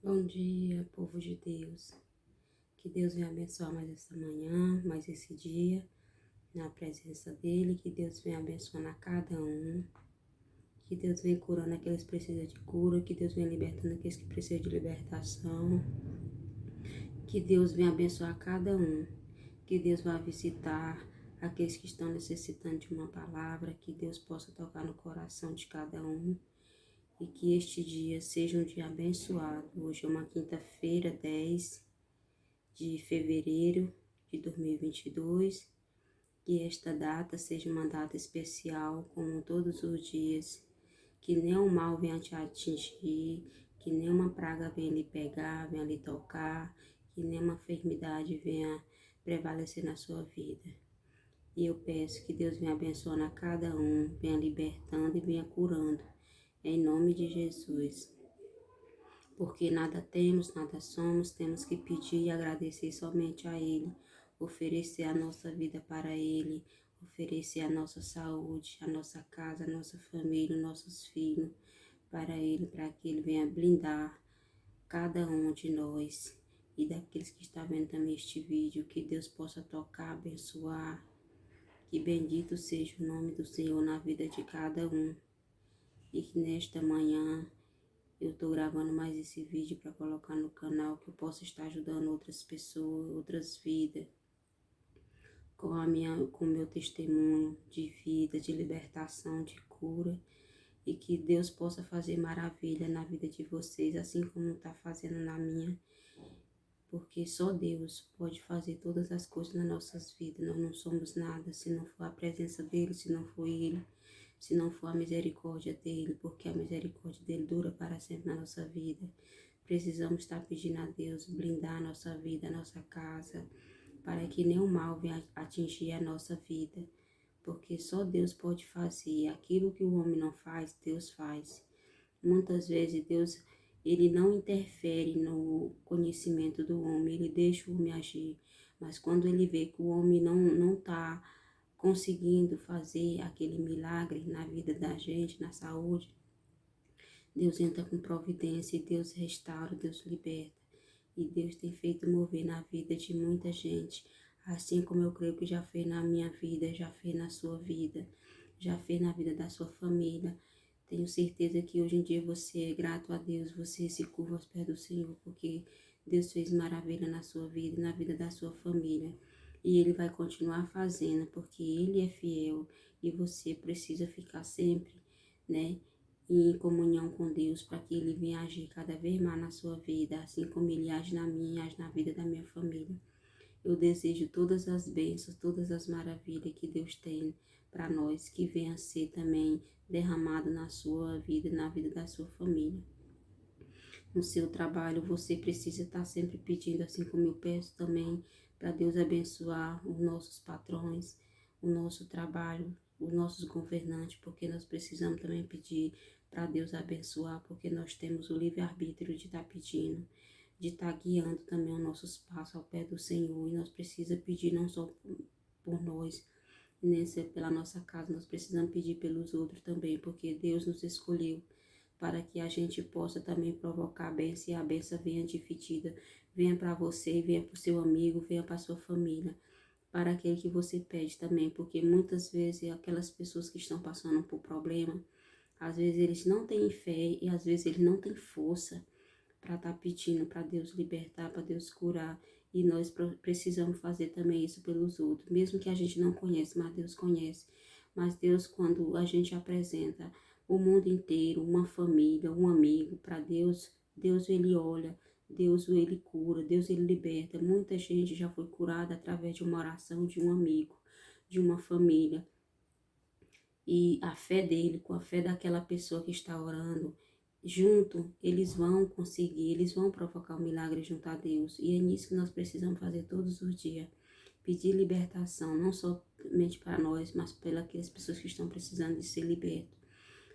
Bom dia, povo de Deus. Que Deus venha abençoar mais essa manhã, mais esse dia, na presença dEle. Que Deus venha abençoando a cada um. Que Deus venha curando aqueles que precisam de cura. Que Deus venha libertando aqueles que precisam de libertação. Que Deus venha abençoar cada um. Que Deus vá visitar aqueles que estão necessitando de uma palavra. Que Deus possa tocar no coração de cada um. E que este dia seja um dia abençoado. Hoje é uma quinta-feira, 10 de fevereiro de 2022, que esta data seja uma data especial, como todos os dias, que nenhum mal venha te atingir, que nenhuma praga venha lhe pegar, venha lhe tocar, que nenhuma enfermidade venha prevalecer na sua vida. E eu peço que Deus venha abençoando a cada um, venha libertando e venha curando, em nome de Jesus. Porque nada temos, nada somos, temos que pedir e agradecer somente a Ele, oferecer a nossa vida para Ele, oferecer a nossa saúde, a nossa casa, a nossa família, nossos filhos, para Ele, para que Ele venha blindar cada um de nós e daqueles que estão vendo também este vídeo, que Deus possa tocar, abençoar, que bendito seja o nome do Senhor na vida de cada um, e que nesta manhã eu estou gravando mais esse vídeo para colocar no canal, que eu possa estar ajudando outras pessoas, outras vidas, com o meu testemunho de vida, de libertação, de cura, e que Deus possa fazer maravilha na vida de vocês, assim como está fazendo na minha, porque só Deus pode fazer todas as coisas nas nossas vidas. Nós não somos nada se não for a presença dEle, se não for Ele, se não for a misericórdia dEle, porque a misericórdia dEle dura para sempre na nossa vida. Precisamos estar pedindo a Deus blindar a nossa vida, a nossa casa, para que nenhum mal venha atingir a nossa vida, porque só Deus pode fazer. Aquilo que o homem não faz, Deus faz. Muitas vezes Deus, Ele não interfere no conhecimento do homem, Ele deixa o homem agir, mas quando Ele vê que o homem não está conseguindo fazer aquele milagre na vida da gente, na saúde, Deus entra com providência, e Deus restaura, Deus liberta. E Deus tem feito mover na vida de muita gente, assim como eu creio que já fez na minha vida, já fez na sua vida, já fez na vida da sua família. Tenho certeza que hoje em dia você é grato a Deus, você se curva aos pés do Senhor, porque Deus fez maravilha na sua vida e na vida da sua família. E Ele vai continuar fazendo, porque Ele é fiel e você precisa ficar sempre, né, em comunhão com Deus, para que Ele venha agir cada vez mais na sua vida, assim como Ele age na minha, age na vida da minha família. Eu desejo todas as bênçãos, todas as maravilhas que Deus tem para nós, que venha a ser também derramado na sua vida e na vida da sua família. No seu trabalho, você precisa estar sempre pedindo, assim como eu peço também, para Deus abençoar os nossos patrões, o nosso trabalho, os nossos governantes, porque nós precisamos também pedir para Deus abençoar, porque nós temos o livre-arbítrio de estar pedindo, de estar guiando também os nossos passos ao pé do Senhor, e nós precisamos pedir não só por nós, nem só pela nossa casa, nós precisamos pedir pelos outros também, porque Deus nos escolheu para que a gente possa também provocar a bênção, e a bênção venha dividida, venha para você, venha para o seu amigo, venha para a sua família, para aquele que você pede também, porque muitas vezes aquelas pessoas que estão passando por problema, às vezes eles não têm fé e às vezes eles não têm força para estar pedindo para Deus libertar, para Deus curar, e nós precisamos fazer também isso pelos outros, mesmo que a gente não conhece, mas Deus conhece. Mas Deus, quando a gente apresenta o mundo inteiro, uma família, um amigo para Deus, Deus ele olha, Deus ele cura, Deus ele liberta. Muita gente já foi curada através de uma oração de um amigo, de uma família. E a fé dele, com a fé daquela pessoa que está orando, junto, eles vão conseguir, eles vão provocar um milagre junto a Deus. E é nisso que nós precisamos fazer todos os dias. Pedir libertação, não somente para nós, mas pelas aquelas pessoas que estão precisando de ser libertas.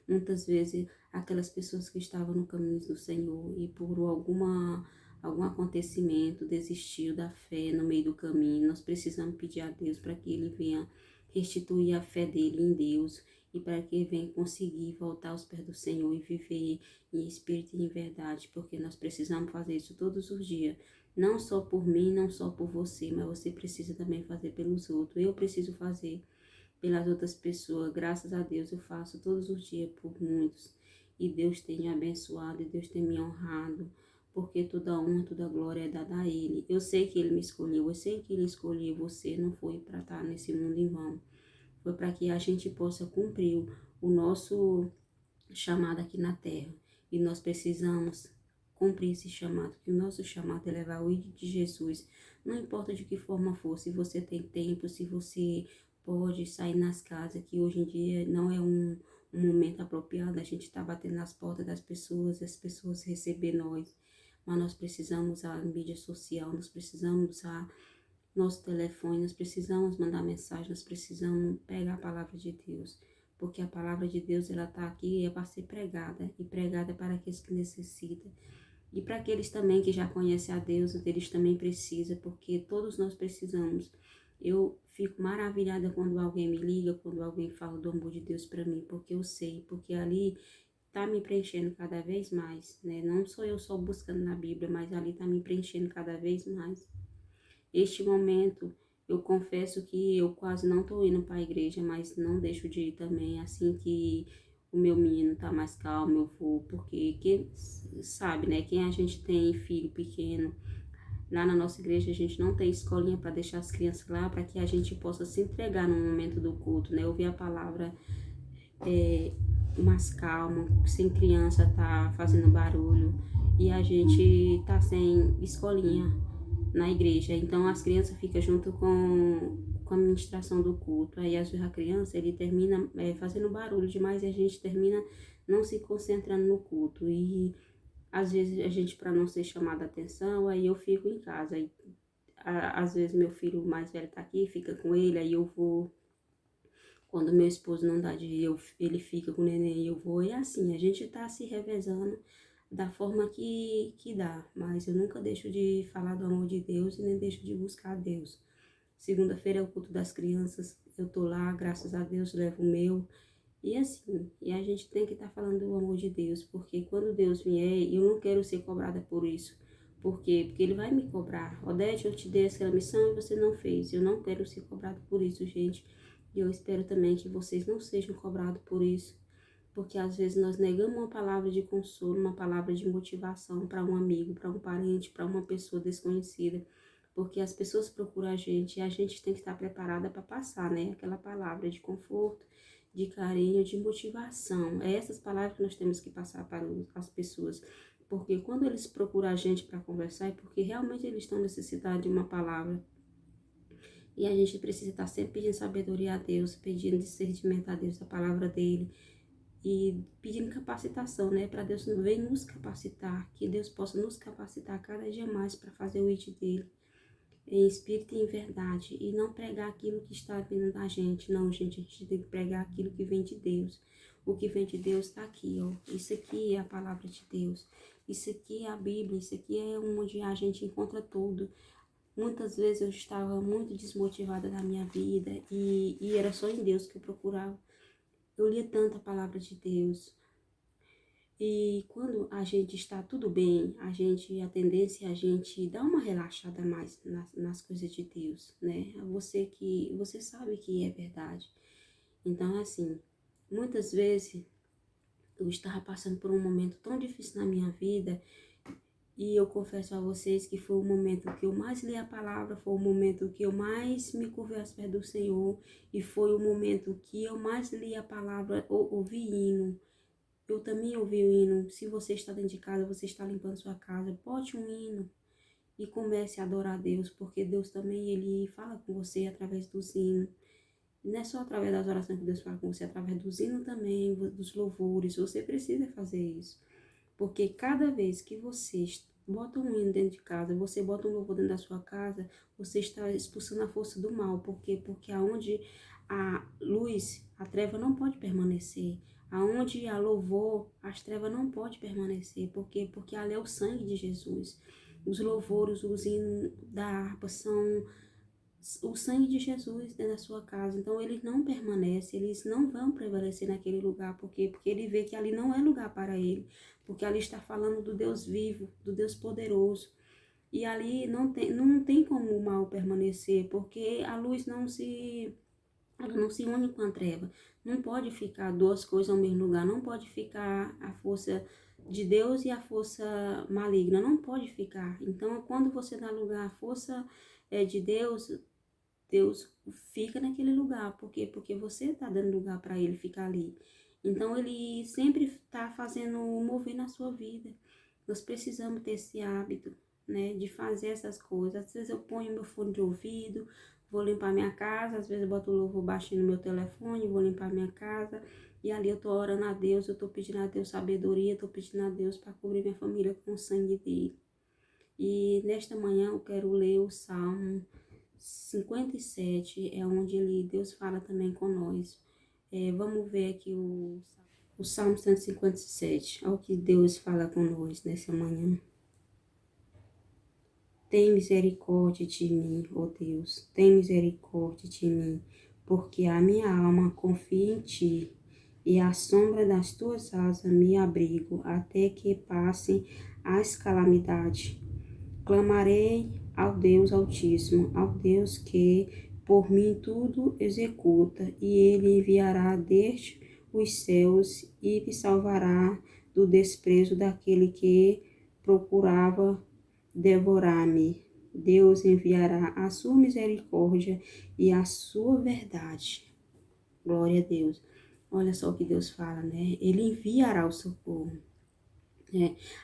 Muitas vezes, aquelas pessoas que estavam no caminho do Senhor e por algum acontecimento desistiu da fé no meio do caminho, nós precisamos pedir a Deus para que Ele venha restituir a fé dele em Deus e para que venha conseguir voltar aos pés do Senhor e viver em espírito e em verdade, porque nós precisamos fazer isso todos os dias. Não só por mim, não só por você, mas você precisa também fazer pelos outros. Eu preciso fazer pelas outras pessoas. Graças a Deus eu faço todos os dias por muitos. E Deus tem me abençoado, e Deus tem me honrado, porque toda honra, toda glória é dada a Ele. Eu sei que Ele me escolheu, eu sei que Ele escolheu você, não foi para estar nesse mundo em vão. Foi para que a gente possa cumprir o nosso chamado aqui na terra. E nós precisamos cumprir esse chamado, que o nosso chamado é levar o ID de Jesus. Não importa de que forma for, se você tem tempo, se você pode sair nas casas, que hoje em dia não é um momento apropriado, a gente está batendo nas portas das pessoas, as pessoas receber nós. Mas nós precisamos usar a mídia social, nós precisamos usar nosso telefone, nós precisamos mandar mensagem, nós precisamos pegar a palavra de Deus, porque a palavra de Deus ela está aqui é para ser pregada, e pregada para aqueles que necessitam, e para aqueles também que já conhecem a Deus, eles também precisam, porque todos nós precisamos. Eu fico maravilhada quando alguém me liga, quando alguém fala do amor de Deus para mim, porque eu sei, porque ali tá me preenchendo cada vez mais, né? Não sou eu só buscando na Bíblia, mas ali tá me preenchendo cada vez mais. Este momento, eu confesso que eu quase não estou indo para a igreja, mas não deixo de ir também, assim que o meu menino tá mais calmo, eu vou, porque quem sabe, né, quem a gente tem filho pequeno, lá na nossa igreja a gente não tem escolinha para deixar as crianças lá, para que a gente possa se entregar no momento do culto, né, ouvir a palavra mais calmo, sem criança tá fazendo barulho, e a gente tá sem escolinha na igreja, então as crianças ficam junto com a administração do culto, aí às vezes a criança ele termina fazendo barulho demais e a gente termina não se concentrando no culto, e às vezes a gente, para não ser chamada a atenção, aí eu fico em casa, aí, às vezes meu filho mais velho tá aqui, fica com ele, aí eu vou, quando meu esposo não dá de ir, ele fica com o neném e eu vou, e assim, a gente tá se revezando da forma que dá, mas eu nunca deixo de falar do amor de Deus e nem deixo de buscar a Deus. Segunda-feira é o culto das crianças, eu tô lá, graças a Deus, levo o meu, e assim, e a gente tem que estar falando do amor de Deus, porque quando Deus vier, eu não quero ser cobrada por isso. Por quê? Porque Ele vai me cobrar. Odete, eu te dei aquela missão e você não fez. Eu não quero ser cobrada por isso, gente. E eu espero também que vocês não sejam cobrados por isso. Porque às vezes nós negamos uma palavra de consolo, uma palavra de motivação para um amigo, para um parente, para uma pessoa desconhecida. Porque as pessoas procuram a gente e a gente tem que estar preparada para passar, né? Aquela palavra de conforto, de carinho, de motivação. É essas palavras que nós temos que passar para as pessoas. Porque quando eles procuram a gente para conversar, é porque realmente eles estão necessitados de uma palavra. E a gente precisa estar sempre pedindo sabedoria a Deus, pedindo discernimento a Deus, a palavra dele. E pedindo capacitação, né? Para Deus venha nos capacitar, que Deus possa nos capacitar cada dia mais para fazer o ID dele, em espírito e em verdade, e não pregar aquilo que está vindo da gente. Não, gente, a gente tem que pregar aquilo que vem de Deus. O que vem de Deus está aqui, ó. Isso aqui é a palavra de Deus. Isso aqui é a Bíblia. Isso aqui é onde a gente encontra tudo. Muitas vezes eu estava muito desmotivada na minha vida e era só em Deus que eu procurava. Eu lia tanto a palavra de Deus. E quando a gente está tudo bem, a tendência é a gente dar uma relaxada mais nas coisas de Deus, né? Você sabe que é verdade. Então, assim, muitas vezes eu estava passando por um momento tão difícil na minha vida e eu confesso a vocês que foi o momento que eu mais li a palavra, foi o momento que eu mais me curvei aos pés do Senhor e foi o momento que eu mais li a palavra, ouvi hino. Eu também ouvi o hino. Se você está dentro de casa, você está limpando sua casa, bote um hino e comece a adorar a Deus, porque Deus também, Ele fala com você através dos hinos. Não é só através das orações que Deus fala com você, através dos hinos também, dos louvores. Você precisa fazer isso. Porque cada vez que você bota um hino dentro de casa, você bota um louvor dentro da sua casa, você está expulsando a força do mal. Por quê? Porque aonde a luz, a treva não pode permanecer. Aonde há louvor, as trevas não pode permanecer. Por quê? Porque ali é o sangue de Jesus. Os louvores, os hinos da harpa são o sangue de Jesus dentro da sua casa. Então, eles não permanecem, eles não vão prevalecer naquele lugar. Por quê? Porque ele vê que ali não é lugar para ele. Porque ali está falando do Deus vivo, do Deus poderoso. E ali não tem como o mal permanecer, porque a luz ela não se une com a treva. Não pode ficar duas coisas ao mesmo lugar. Não pode ficar a força de Deus e a força maligna. Não pode ficar. Então, quando você dá lugar à força de Deus, Deus fica naquele lugar. Por quê? Porque você está dando lugar para ele ficar ali. Então, ele sempre está fazendo mover na sua vida. Nós precisamos ter esse hábito, né, de fazer essas coisas. Às vezes eu ponho meu fone de ouvido, vou limpar minha casa, às vezes eu boto o louvor baixinho no meu telefone, vou limpar minha casa, e ali eu tô orando a Deus, eu tô pedindo a Deus sabedoria, tô pedindo a Deus para cobrir minha família com o sangue dele. E nesta manhã eu quero ler o Salmo 57, é onde Deus fala também com nós. Vamos ver aqui o Salmo 157, é o que Deus fala com nós nessa manhã. Tem misericórdia de mim, ó Deus, tem misericórdia de mim, porque a minha alma confia em ti, e à sombra das tuas asas me abrigo, até que passem as calamidades. Clamarei ao Deus Altíssimo, ao Deus que por mim tudo executa, e ele enviará desde os céus e me salvará do desprezo daquele que procurava devorar-me. Deus enviará a sua misericórdia e a sua verdade. Glória a Deus. Olha só o que Deus fala, né? Ele enviará o socorro.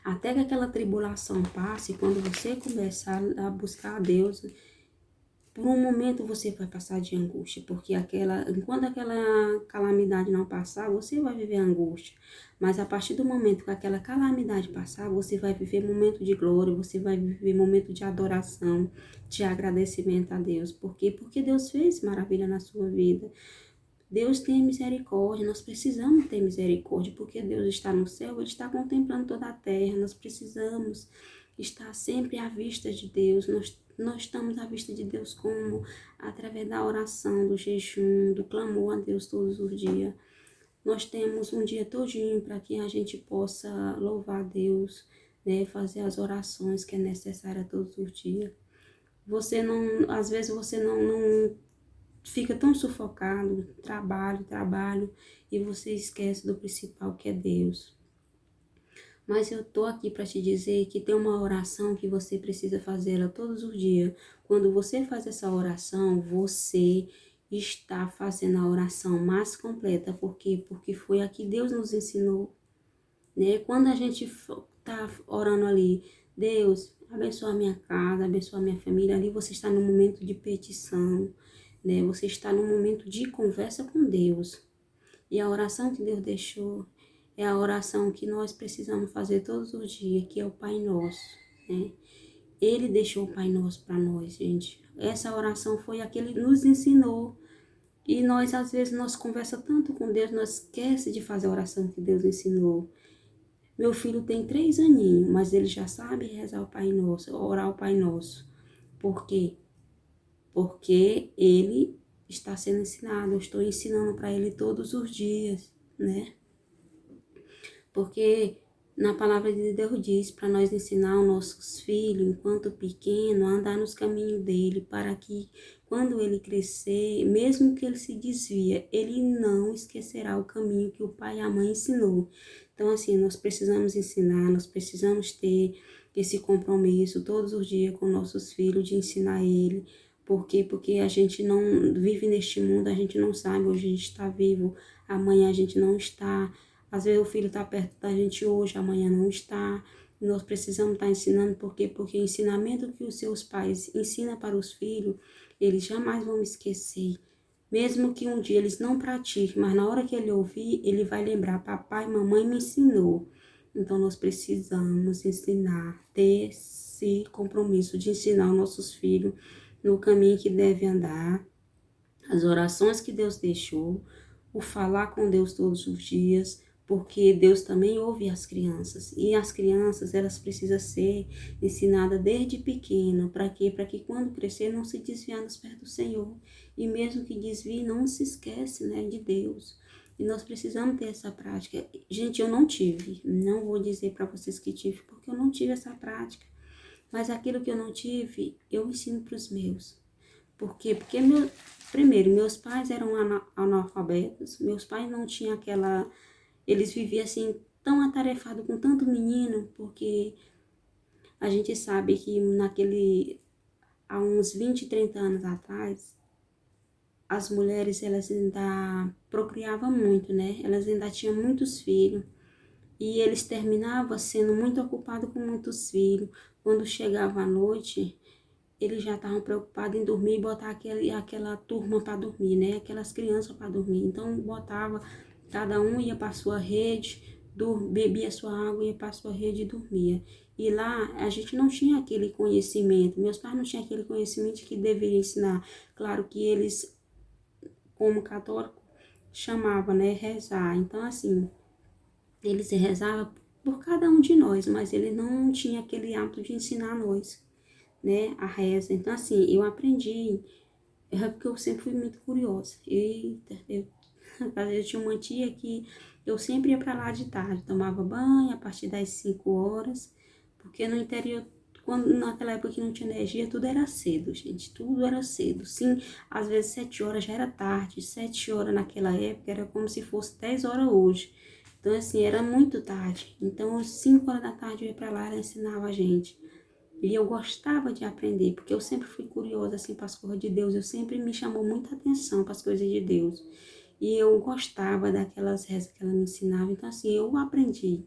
Até que aquela tribulação passe, quando você começar a buscar a Deus, por um momento você vai passar de angústia, porque enquanto aquela calamidade não passar, você vai viver angústia. Mas a partir do momento que aquela calamidade passar, você vai viver momento de glória, você vai viver momento de adoração, de agradecimento a Deus. Por quê? Porque Deus fez maravilha na sua vida. Deus tem misericórdia, nós precisamos ter misericórdia, porque Deus está no céu, Ele está contemplando toda a terra, nós precisamos estar sempre à vista de Deus, nós estamos à vista de Deus como? Através da oração, do jejum, do clamor a Deus todos os dias. Nós temos um dia todinho para que a gente possa louvar a Deus, né, fazer as orações que é necessária todos os dias. Às vezes você não fica tão sufocado, trabalho, e você esquece do principal que é Deus. Mas eu tô aqui para te dizer que tem uma oração que você precisa fazê-la todos os dias. Quando você faz essa oração, você está fazendo a oração mais completa. Por quê? Porque foi a que Deus nos ensinou, né? Quando a gente tá orando ali, Deus, abençoa a minha casa, abençoa a minha família, ali você está no momento de petição, né? Você está no momento de conversa com Deus. E a oração que Deus deixou é a oração que nós precisamos fazer todos os dias, que é o Pai Nosso, né? Ele deixou o Pai Nosso para nós, gente. Essa oração foi a que Ele nos ensinou. E nós, às vezes, nós conversa tanto com Deus, nós esquece de fazer a oração que Deus ensinou. Meu filho tem 3 aninhos, mas ele já sabe rezar o Pai Nosso, orar o Pai Nosso. Por quê? Porque ele está sendo ensinado, eu estou ensinando para ele todos os dias, né? Porque na palavra de Deus diz para nós ensinar os nossos filhos, enquanto pequeno, a andar nos caminhos dele, para que quando ele crescer, mesmo que ele se desvia, ele não esquecerá o caminho que o pai e a mãe ensinou. Então, assim, nós precisamos ensinar, nós precisamos ter esse compromisso todos os dias com nossos filhos, de ensinar ele. Por quê? Porque a gente não vive neste mundo, a gente não sabe, hoje a gente está vivo, amanhã a gente não está. Às vezes o filho está perto da gente hoje, amanhã não está. Nós precisamos estar ensinando, por quê? Porque o ensinamento que os seus pais ensinam para os filhos, eles jamais vão esquecer. Mesmo que um dia eles não pratiquem, mas na hora que ele ouvir, ele vai lembrar, papai e mamãe me ensinou. Então nós precisamos ensinar, ter esse compromisso de ensinar os nossos filhos no caminho que deve andar, as orações que Deus deixou, o falar com Deus todos os dias, porque Deus também ouve as crianças. E as crianças, elas precisam ser ensinadas desde pequeno. Para quê? Para que quando crescer não se desviar nos pés do Senhor. E mesmo que desvie, não se esquece, né, de Deus. E nós precisamos ter essa prática. Gente, eu não tive. Não vou dizer para vocês que tive, porque eu não tive essa prática. Mas aquilo que eu não tive, eu ensino para os meus. Por quê? Porque, primeiro, meus pais eram analfabetos. Meus pais não tinham aquela... Eles viviam assim, tão atarefados com tanto menino, porque a gente sabe que há uns 20, 30 anos atrás, as mulheres, elas ainda procriavam muito, né? Elas ainda tinham muitos filhos. E eles terminavam sendo muito ocupados com muitos filhos. Quando chegava a noite, eles já estavam preocupados em dormir e botar aquela turma para dormir, né? Aquelas crianças para dormir. Então, botava, cada um ia para sua rede, bebia sua água, ia para sua rede e dormia. E lá, a gente não tinha aquele conhecimento. Meus pais não tinham aquele conhecimento que deveria ensinar. Claro que eles, como católico, chamavam, né? Rezar. Então, assim, eles rezavam por cada um de nós, mas ele não tinha aquele hábito de ensinar nós, né, a reza. Então, assim, eu aprendi, porque eu sempre fui muito curiosa. Eita, eu tinha uma tia que eu sempre ia para lá de tarde, tomava banho a partir das 5 horas, porque no interior, naquela época que não tinha energia, tudo era cedo, gente, tudo era cedo. Sim, às vezes 7 horas já era tarde, 7 horas naquela época era como se fosse 10 horas hoje. Então, assim, era muito tarde. Então, às 5 horas da tarde eu ia para lá, ela ensinava a gente. E eu gostava de aprender, porque eu sempre fui curiosa, assim, para as coisas de Deus. Eu sempre me chamou muita atenção para as coisas de Deus. E eu gostava daquelas rezas que ela me ensinava. Então, assim, eu aprendi,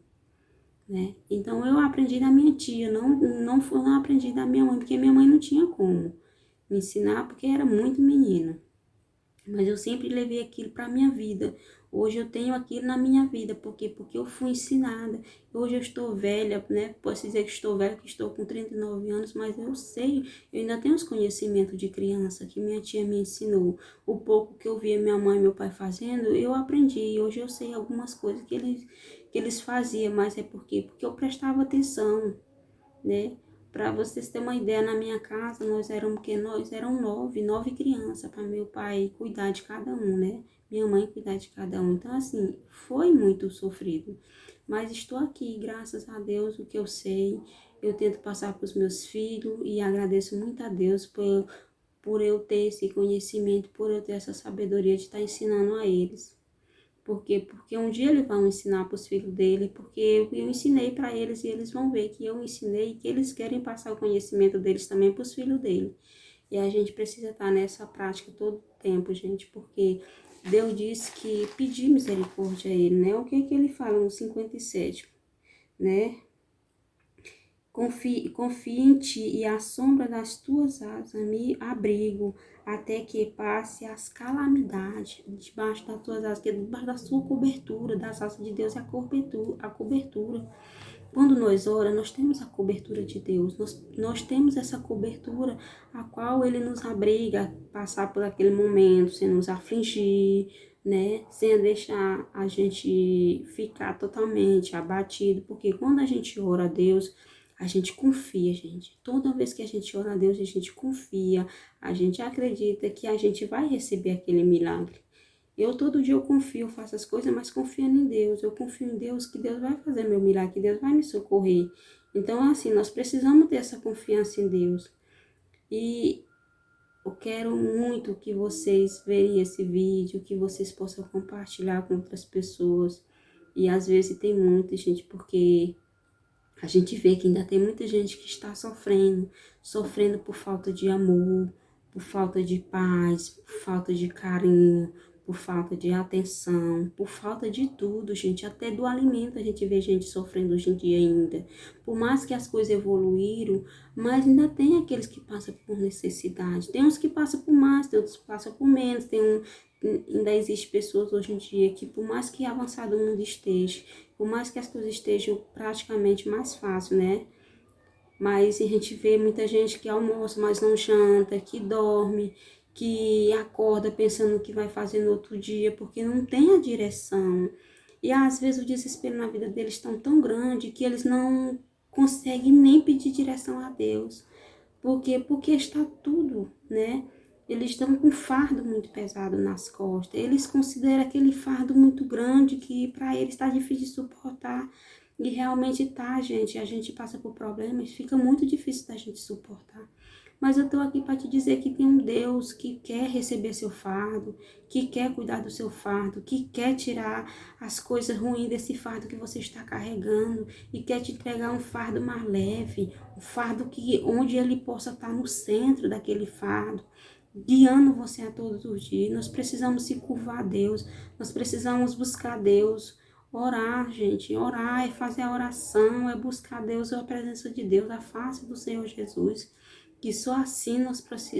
né? Então, eu aprendi da minha tia, não aprendi da minha mãe, porque minha mãe não tinha como me ensinar, porque era muito menina. Mas eu sempre levei aquilo para a minha vida. Hoje eu tenho aquilo na minha vida. Por quê? Porque eu fui ensinada. Hoje eu estou velha, né? Posso dizer que estou velha, que estou com 39 anos, mas eu sei, eu ainda tenho os conhecimentos de criança que minha tia me ensinou. O pouco que eu via minha mãe e meu pai fazendo, eu aprendi. E hoje eu sei algumas coisas que eles faziam, mas é por quê? Porque eu prestava atenção, né? Para vocês terem uma ideia, na minha casa nós eram nove crianças para meu pai cuidar de cada um, né? Minha mãe cuidar de cada um. Então, assim, foi muito sofrido. Mas estou aqui, graças a Deus, o que eu sei, eu tento passar para os meus filhos e agradeço muito a Deus por eu ter esse conhecimento, por eu ter essa sabedoria de estar ensinando a eles. Por quê? Porque um dia eles vão ensinar para os filhos dele, porque eu ensinei para eles e eles vão ver que eu ensinei e que eles querem passar o conhecimento deles também para os filhos dele. E a gente precisa estar nessa prática todo o tempo, gente, porque Deus disse que pedir misericórdia a ele, né? O que ele fala no 57, né? Confie em ti e à sombra das tuas asas me abrigo até que passe as calamidades debaixo das tuas asas, que é debaixo da sua cobertura, das asas de Deus é a cobertura. Quando nós oramos, nós temos a cobertura de Deus, nós temos essa cobertura a qual Ele nos abriga a passar por aquele momento, sem nos afligir, né? Sem deixar a gente ficar totalmente abatido, porque quando a gente ora a Deus, a gente confia, gente. Toda vez que a gente ora a Deus, a gente confia, a gente acredita que a gente vai receber aquele milagre. Todo dia eu confio, faço as coisas, mas confiando em Deus. Eu confio em Deus, que Deus vai fazer meu milagre, que Deus vai me socorrer. Então, assim, nós precisamos ter essa confiança em Deus. E eu quero muito que vocês vejam esse vídeo, que vocês possam compartilhar com outras pessoas. E às vezes tem muita gente, porque a gente vê que ainda tem muita gente que está sofrendo por falta de amor, por falta de paz, por falta de carinho, por falta de atenção, por falta de tudo, gente. Até do alimento a gente vê gente sofrendo hoje em dia ainda. Por mais que as coisas evoluíram, mas ainda tem aqueles que passam por necessidade. Tem uns que passam por mais, tem outros que passam por menos. Ainda existe pessoas hoje em dia que, por mais que avançado o mundo esteja, por mais que as coisas estejam praticamente mais fáceis, né? Mas a gente vê muita gente que almoça, mas não janta, que dorme, que acorda pensando o que vai fazer no outro dia, porque não tem a direção. E às vezes o desespero na vida deles está tão grande que eles não conseguem nem pedir direção a Deus. Por quê? Porque está tudo, né? Eles estão com um fardo muito pesado nas costas. Eles consideram aquele fardo muito grande que para eles está difícil de suportar. E realmente tá, gente. A gente passa por problemas, fica muito difícil da gente suportar. Mas eu estou aqui para te dizer que tem um Deus que quer receber seu fardo, que quer cuidar do seu fardo, que quer tirar as coisas ruins desse fardo que você está carregando e quer te entregar um fardo mais leve, um fardo que onde ele possa estar no centro daquele fardo, guiando você a todos os dias. Nós precisamos se curvar a Deus, nós precisamos buscar Deus. Orar, gente, orar é fazer a oração, é buscar Deus, a presença de Deus, a face do Senhor Jesus. Que só assim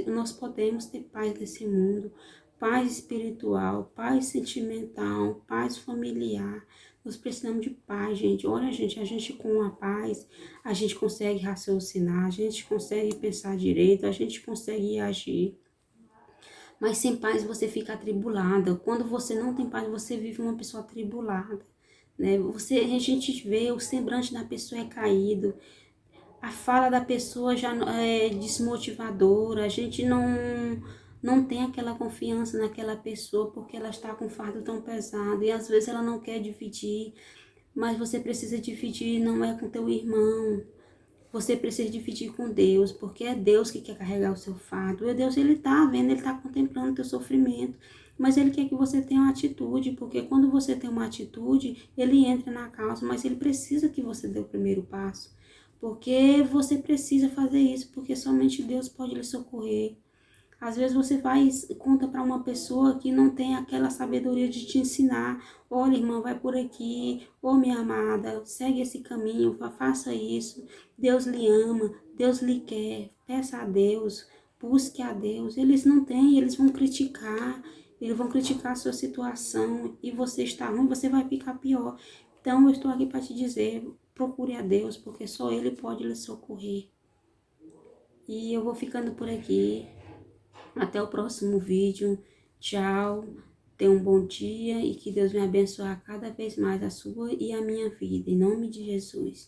nós podemos ter paz nesse mundo, paz espiritual, paz sentimental, paz familiar. Nós precisamos de paz, gente. Olha, gente, a gente com a paz, a gente consegue raciocinar, a gente consegue pensar direito, a gente consegue agir. Mas sem paz você fica atribulada. Quando você não tem paz, você vive uma pessoa atribulada, né? A gente vê o semblante da pessoa é caído, a fala da pessoa já é desmotivadora, a gente não tem aquela confiança naquela pessoa porque ela está com um fardo tão pesado e às vezes ela não quer dividir, mas você precisa dividir, não é com teu irmão, você precisa dividir com Deus, porque é Deus que quer carregar o seu fardo, é Deus, ele está vendo, ele está contemplando o teu sofrimento, mas ele quer que você tenha uma atitude, porque quando você tem uma atitude, ele entra na causa, mas ele precisa que você dê o primeiro passo. Porque você precisa fazer isso, porque somente Deus pode lhe socorrer. Às vezes você conta para uma pessoa que não tem aquela sabedoria de te ensinar. Olha, irmã, vai por aqui. Ô, minha amada, segue esse caminho, faça isso. Deus lhe ama, Deus lhe quer. Peça a Deus, busque a Deus. Eles não têm, eles vão criticar. Eles vão criticar a sua situação e você está ruim, você vai ficar pior. Então, eu estou aqui para te dizer, procure a Deus, porque só Ele pode lhe socorrer. E eu vou ficando por aqui. Até o próximo vídeo. Tchau. Tenha um bom dia e que Deus me abençoe cada vez mais a sua e a minha vida. Em nome de Jesus.